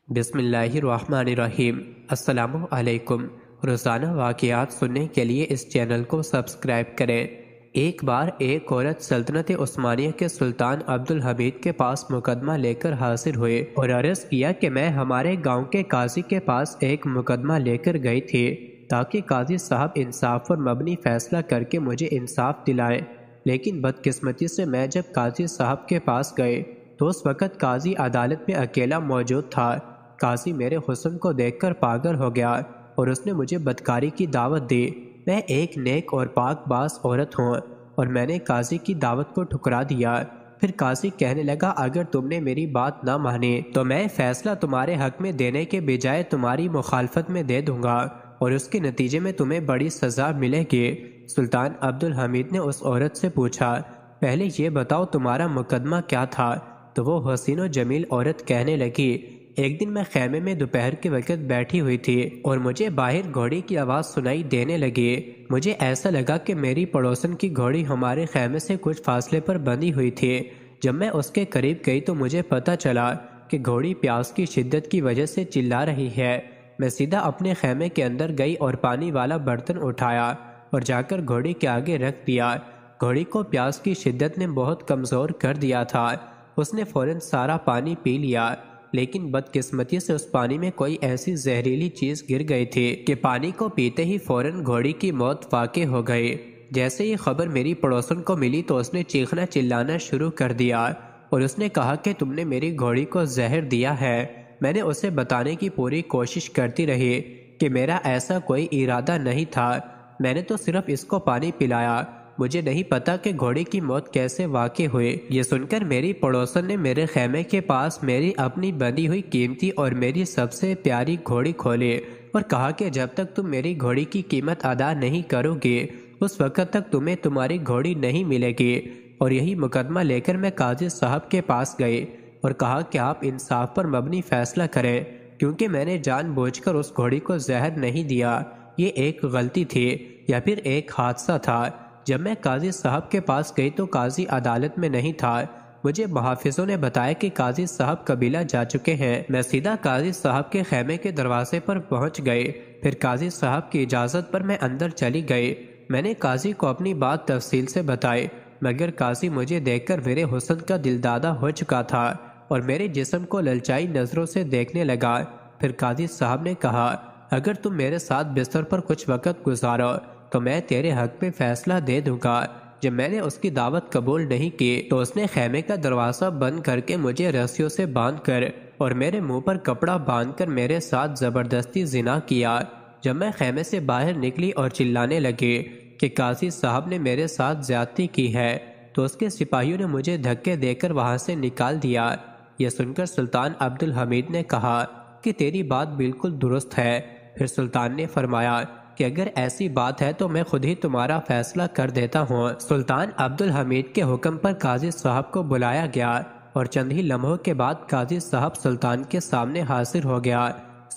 بسم اللہ الرحمن الرحیم۔ السلام علیکم۔ روزانہ واقعات سننے کے لیے اس چینل کو سبسکرائب کریں۔ ایک بار ایک عورت سلطنت عثمانیہ کے سلطان عبدالحمید کے پاس مقدمہ لے کر حاضر ہوئے اور عرض کیا کہ میں ہمارے گاؤں کے قاضی کے پاس ایک مقدمہ لے کر گئی تھی تاکہ قاضی صاحب انصاف پر مبنی فیصلہ کر کے مجھے انصاف دلائیں، لیکن بدقسمتی سے میں جب قاضی صاحب کے پاس گئے تو اس وقت قاضی عدالت میں اکیلا موجود تھا۔ قاضی میرے حسن کو دیکھ کر پاگل ہو گیا اور اس نے مجھے بدکاری کی دعوت دی۔ میں ایک نیک اور پاک باز عورت ہوں اور میں نے قاضی کی دعوت کو ٹھکرا دیا۔ پھر قاضی کہنے لگا، اگر تم نے میری بات نہ مانی تو میں فیصلہ تمہارے حق میں دینے کے بجائے تمہاری مخالفت میں دے دوں گا اور اس کے نتیجے میں تمہیں بڑی سزا ملے گی۔ سلطان عبدالحمید نے اس عورت سے پوچھا، پہلے یہ بتاؤ تمہارا مقدمہ کیا تھا؟ تو وہ حسین و جمیل عورت کہنے لگی، ایک دن میں خیمے میں دوپہر کے وقت بیٹھی ہوئی تھی اور مجھے باہر گھوڑی کی آواز سنائی دینے لگی۔ مجھے ایسا لگا کہ میری پڑوسن کی گھوڑی ہمارے خیمے سے کچھ فاصلے پر بندھی ہوئی تھی۔ جب میں اس کے قریب گئی تو مجھے پتہ چلا کہ گھوڑی پیاس کی شدت کی وجہ سے چلا رہی ہے۔ میں سیدھا اپنے خیمے کے اندر گئی اور پانی والا برتن اٹھایا اور جا کر گھوڑی کے آگے رکھ دیا۔ گھوڑی کو پیاس کی شدت نے بہت کمزور کر دیا تھا۔ اس نے فوراً سارا پانی پی لیا، لیکن بدقسمتی سے اس پانی میں کوئی ایسی زہریلی چیز گر گئی تھی کہ پانی کو پیتے ہی فوراً گھوڑی کی موت واقع ہو گئی۔ جیسے یہ خبر میری پڑوسن کو ملی تو اس نے چیخنا چلانا شروع کر دیا اور اس نے کہا کہ تم نے میری گھوڑی کو زہر دیا ہے۔ میں نے اسے بتانے کی پوری کوشش کرتی رہی کہ میرا ایسا کوئی ارادہ نہیں تھا، میں نے تو صرف اس کو پانی پلایا، مجھے نہیں پتا کہ گھوڑی کی موت کیسے واقع ہوئی۔ یہ سن کر میری پڑوسن نے میرے خیمے کے پاس میری اپنی بندھی ہوئی قیمتی اور میری سب سے پیاری گھوڑی کھولی اور کہا کہ جب تک تم میری گھوڑی کی قیمت ادا نہیں کرو گے اس وقت تک تمہیں تمہاری گھوڑی نہیں ملے گی۔ اور یہی مقدمہ لے کر میں قاضی صاحب کے پاس گئی اور کہا کہ آپ انصاف پر مبنی فیصلہ کریں، کیونکہ میں نے جان بوجھ کر اس گھوڑی کو زہر نہیں دیا، یہ ایک غلطی تھی یا پھر ایک حادثہ تھا۔ جب میں قاضی صاحب کے پاس گئی تو قاضی عدالت میں نہیں تھا۔ مجھے محافظوں نے بتایا کہ قاضی صاحب قبیلہ جا چکے ہیں۔ میں سیدھا قاضی صاحب کے خیمے کے دروازے پر پہنچ گئی۔ پھر قاضی صاحب کی اجازت پر میں اندر چلی گئی۔ میں نے قاضی کو اپنی بات تفصیل سے بتائی، مگر قاضی مجھے دیکھ کر میرے حسن کا دلدادہ ہو چکا تھا اور میرے جسم کو للچائی نظروں سے دیکھنے لگا۔ پھر قاضی صاحب نے کہا، اگر تم میرے ساتھ بستر پر کچھ وقت گزارو تو میں تیرے حق میں فیصلہ دے دوں گا۔ جب میں نے اس کی دعوت قبول نہیں کی تو اس نے خیمے کا دروازہ بند کر کے مجھے رسیوں سے باندھ کر اور میرے منہ پر کپڑا باندھ کر میرے ساتھ زبردستی زنا کیا۔ جب میں خیمے سے باہر نکلی اور چلانے لگی کہ قاضی صاحب نے میرے ساتھ زیادتی کی ہے تو اس کے سپاہیوں نے مجھے دھکے دے کر وہاں سے نکال دیا۔ یہ سن کر سلطان عبدالحمید نے کہا کہ تیری بات بالکل درست ہے۔ پھر سلطان نے فرمایا کہ اگر ایسی بات ہے تو میں خود ہی تمہارا فیصلہ کر دیتا ہوں۔ سلطان عبدالحمید کے حکم پر قاضی صاحب کو بلایا گیا اور چند ہی لمحوں کے بعد قاضی صاحب سلطان کے سامنے حاضر ہو گیا۔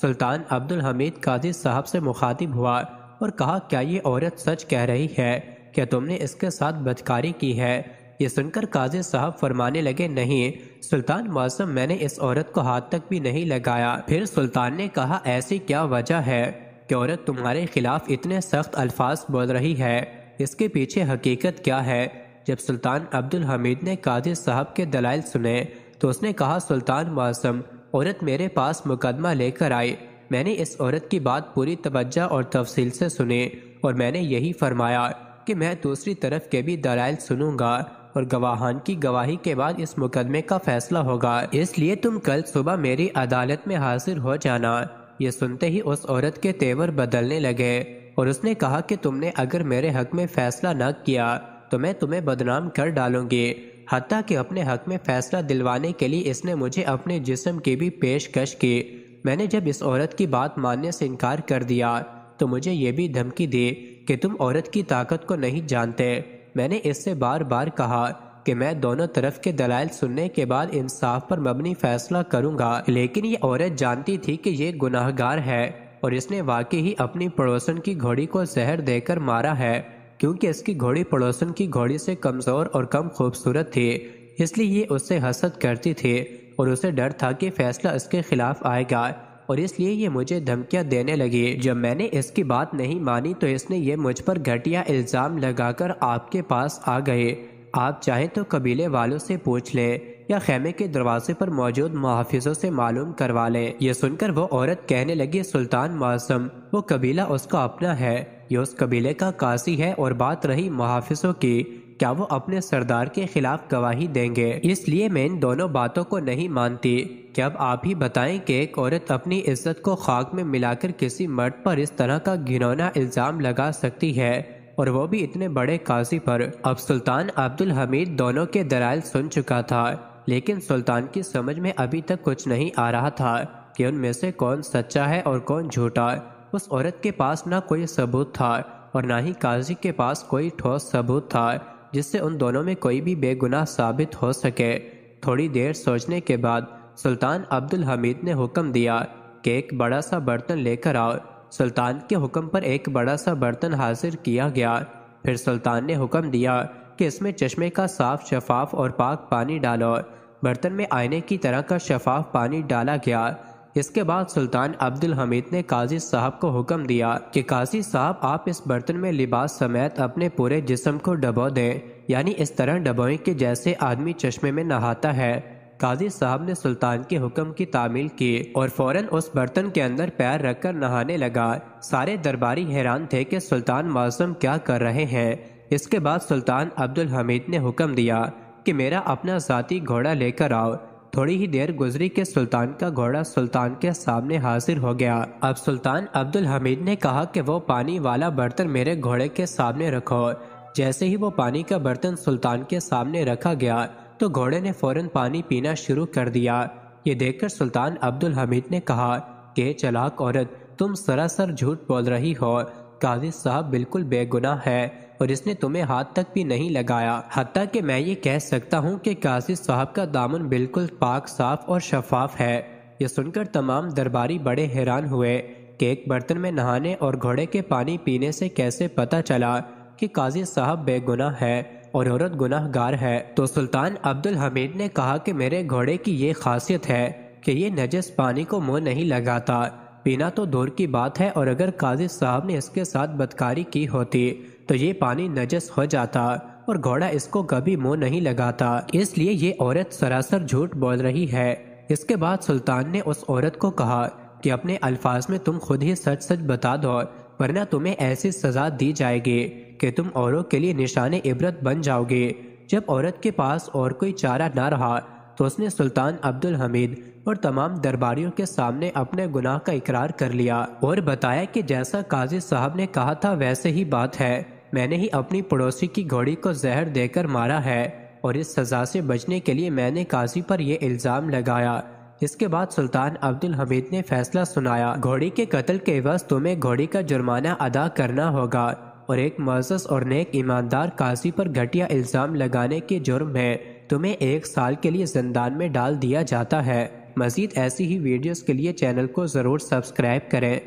سلطان عبدالحمید قاضی صاحب سے مخاطب ہوا اور کہا، کیا یہ عورت سچ کہہ رہی ہے کہ تم نے اس کے ساتھ بدکاری کی ہے؟ یہ سن کر قاضی صاحب فرمانے لگے، نہیں سلطان معظم، میں نے اس عورت کو ہاتھ تک بھی نہیں لگایا۔ پھر سلطان نے کہا، ایسی کیا وجہ ہے کہ عورت تمہارے خلاف اتنے سخت الفاظ بول رہی ہے؟ اس کے پیچھے حقیقت کیا ہے؟ جب سلطان عبدالحمید نے قاضی صاحب کے دلائل سنے تو اس نے کہا، سلطان معظم، عورت میرے پاس مقدمہ لے کر آئی، میں نے اس عورت کی بات پوری توجہ اور تفصیل سے سنی اور میں نے یہی فرمایا کہ میں دوسری طرف کے بھی دلائل سنوں گا اور گواہان کی گواہی کے بعد اس مقدمے کا فیصلہ ہوگا، اس لیے تم کل صبح میری عدالت میں حاضر ہو جانا۔ یہ سنتے ہی اس عورت کے تیور بدلنے لگے اور اس نے کہا کہ تم نے اگر میرے حق میں فیصلہ نہ کیا تو میں تمہیں بدنام کر ڈالوں گی۔ حتیٰ کہ اپنے حق میں فیصلہ دلوانے کے لیے اس نے مجھے اپنے جسم کی بھی پیشکش کی۔ میں نے جب اس عورت کی بات ماننے سے انکار کر دیا تو مجھے یہ بھی دھمکی دی کہ تم عورت کی طاقت کو نہیں جانتے۔ میں نے اس سے بار بار کہا کہ میں دونوں طرف کے دلائل سننے کے بعد انصاف پر مبنی فیصلہ کروں گا، لیکن یہ عورت جانتی تھی کہ یہ گناہگار ہے اور اس نے واقعی ہی اپنی پڑوسن کی گھوڑی کو زہر دے کر مارا ہے، کیونکہ اس کی گھوڑی پڑوسن کی گھوڑی سے کمزور اور کم خوبصورت تھی، اس لیے یہ اس سے حسد کرتی تھی اور اسے ڈر تھا کہ فیصلہ اس کے خلاف آئے گا اور اس لیے یہ مجھے دھمکیاں دینے لگی۔ جب میں نے اس کی بات نہیں مانی تو اس نے یہ مجھ پر گھٹیا الزام لگا کر آپ کے پاس آ گئے۔ آپ چاہیں تو قبیلے والوں سے پوچھ لیں یا خیمے کے دروازے پر موجود محافظوں سے معلوم کروا لیں۔ یہ سن کر وہ عورت کہنے لگی، سلطان معظم، وہ قبیلہ اس کا اپنا ہے، یہ اس قبیلے کا قاضی ہے، اور بات رہی محافظوں کی، کیا وہ اپنے سردار کے خلاف گواہی دیں گے؟ اس لیے میں ان دونوں باتوں کو نہیں مانتی کہ اب آپ ہی بتائیں کہ ایک عورت اپنی عزت کو خاک میں ملا کر کسی مرد پر اس طرح کا گھنونا الزام لگا سکتی ہے، اور وہ بھی اتنے بڑے قاضی پر۔ اب سلطان عبدالحمید دونوں کے دلائل سن چکا تھا، لیکن سلطان کی سمجھ میں ابھی تک کچھ نہیں آ رہا تھا کہ ان میں سے کون سچا ہے اور کون جھوٹا۔ اس عورت کے پاس نہ کوئی ثبوت تھا اور نہ ہی قاضی کے پاس کوئی ٹھوس ثبوت تھا جس سے ان دونوں میں کوئی بھی بے گناہ ثابت ہو سکے۔ تھوڑی دیر سوچنے کے بعد سلطان عبدالحمید نے حکم دیا کہ ایک بڑا سا برتن لے کر آؤ۔ سلطان کے حکم پر ایک بڑا سا برتن حاضر کیا گیا۔ پھر سلطان نے حکم دیا کہ اس میں چشمے کا صاف شفاف اور پاک پانی ڈالو۔ برتن میں آئینے کی طرح کا شفاف پانی ڈالا گیا۔ اس کے بعد سلطان عبدالحمید نے قاضی صاحب کو حکم دیا کہ قاضی صاحب، آپ اس برتن میں لباس سمیت اپنے پورے جسم کو ڈبو دیں، یعنی اس طرح ڈبوئیں کہ جیسے آدمی چشمے میں نہاتا ہے۔ قاضی صاحب نے سلطان کے حکم کی تعمیل کی اور فوراً اس برتن کے اندر پیر رکھ کر نہانے لگا۔ سارے درباری حیران تھے کہ سلطان معظم کیا کر رہے ہیں۔ اس کے بعد سلطان عبدالحمید نے حکم دیا کہ میرا اپنا ذاتی گھوڑا لے کر آؤ۔ تھوڑی ہی دیر گزری کہ سلطان کا گھوڑا سلطان کے سامنے حاضر ہو گیا۔ اب سلطان عبدالحمید نے کہا کہ وہ پانی والا برتن میرے گھوڑے کے سامنے رکھو۔ جیسے ہی وہ پانی کا برتن سلطان کے سامنے رکھا گیا تو گھوڑے نے فوراً پانی پینا شروع کر دیا۔ یہ دیکھ کر سلطان عبدالحمید نے کہا کہ چلاک عورت، تم سراسر جھوٹ بول رہی ہو، قاضی صاحب بالکل بے گناہ ہے اور اس نے تمہیں ہاتھ تک بھی نہیں لگایا۔ حتیٰ کہ میں یہ کہہ سکتا ہوں کہ قاضی صاحب کا دامن بالکل پاک صاف اور شفاف ہے۔ یہ سن کر تمام درباری بڑے حیران ہوئے کہ ایک برتن میں نہانے اور گھوڑے کے پانی پینے سے کیسے پتہ چلا کہ قاضی صاحب بے گناہ ہے اور عورت گناہ گار ہے۔ تو سلطان عبدالحمید نے کہا کہ میرے گھوڑے کی یہ خاصیت ہے کہ یہ نجس پانی کو منہ نہیں لگاتا، پینا تو دور کی بات ہے، اور اگر قاضی صاحب نے اس کے ساتھ بدکاری کی ہوتی تو یہ پانی نجس ہو جاتا، اور گھوڑا اس کو کبھی منہ نہیں لگاتا، اس لیے یہ عورت سراسر جھوٹ بول رہی ہے۔ اس کے بعد سلطان نے اس عورت کو کہا کہ اپنے الفاظ میں تم خود ہی سچ سچ بتا دو، ورنہ تمہیں ایسی سزا دی جائے گی کہ تم اوروں کے لیے نشان عبرت بن جاؤ گے۔ جب عورت کے پاس اور کوئی چارہ نہ رہا تو اس نے سلطان عبدالحمید اور تمام درباریوں کے سامنے اپنے گناہ کا اقرار کر لیا اور بتایا کہ جیسا قاضی صاحب نے کہا تھا ویسے ہی بات ہے، میں نے ہی اپنی پڑوسی کی گھوڑی کو زہر دے کر مارا ہے، اور اس سزا سے بچنے کے لیے میں نے قاضی پر یہ الزام لگایا۔ اس کے بعد سلطان عبدالحمید نے فیصلہ سنایا، گھوڑی کے قتل کے عوض تمہیں گھوڑی کا جرمانہ ادا کرنا ہوگا، اور ایک معزز اور نیک ایماندار قاضی پر گھٹیا الزام لگانے کے جرم میں تمہیں 1 سال کے لیے زندان میں ڈال دیا جاتا ہے۔ مزید ایسی ہی ویڈیوز کے لیے چینل کو ضرور سبسکرائب کریں۔